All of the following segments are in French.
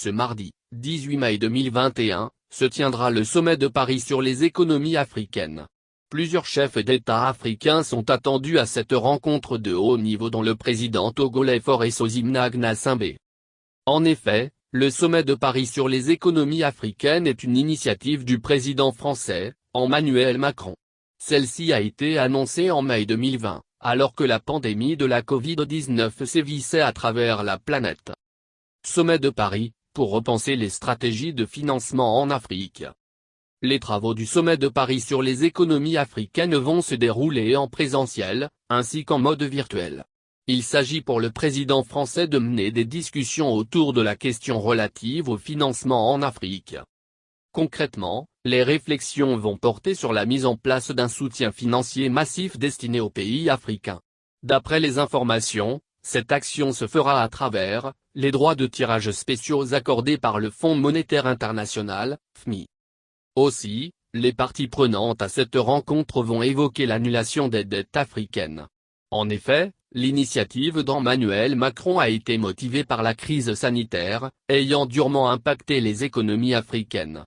Ce mardi, 18 mai 2021, se tiendra le sommet de Paris sur les économies africaines. Plusieurs chefs d'État africains sont attendus à cette rencontre de haut niveau dont le président togolais Faure Gnassingbé. En effet, le sommet de Paris sur les économies africaines est une initiative du président français, Emmanuel Macron. Celle-ci a été annoncée en mai 2020, alors que la pandémie de la Covid-19 sévissait à travers la planète. Sommet de Paris, pour repenser les stratégies de financement en Afrique. Les travaux du sommet de Paris sur les économies africaines vont se dérouler en présentiel, ainsi qu'en mode virtuel. Il s'agit pour le président français de mener des discussions autour de la question relative au financement en Afrique. Concrètement, les réflexions vont porter sur la mise en place d'un soutien financier massif destiné aux pays africains. D'après les informations, cette action se fera à travers les droits de tirage spéciaux accordés par le Fonds monétaire international, FMI. Aussi, les parties prenantes à cette rencontre vont évoquer l'annulation des dettes africaines. En effet, l'initiative d'Emmanuel Macron a été motivée par la crise sanitaire, ayant durement impacté les économies africaines.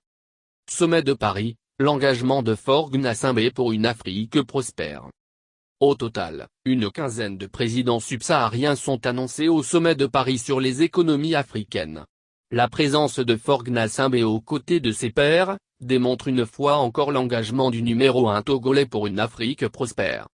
Sommet de Paris, l'engagement de Faure Gnassingbé pour une Afrique prospère. Au total, une quinzaine de présidents subsahariens sont annoncés au sommet de Paris sur les économies africaines. La présence de Faure Gnassingbé aux côtés de ses pairs démontre une fois encore l'engagement du numéro 1 togolais pour une Afrique prospère.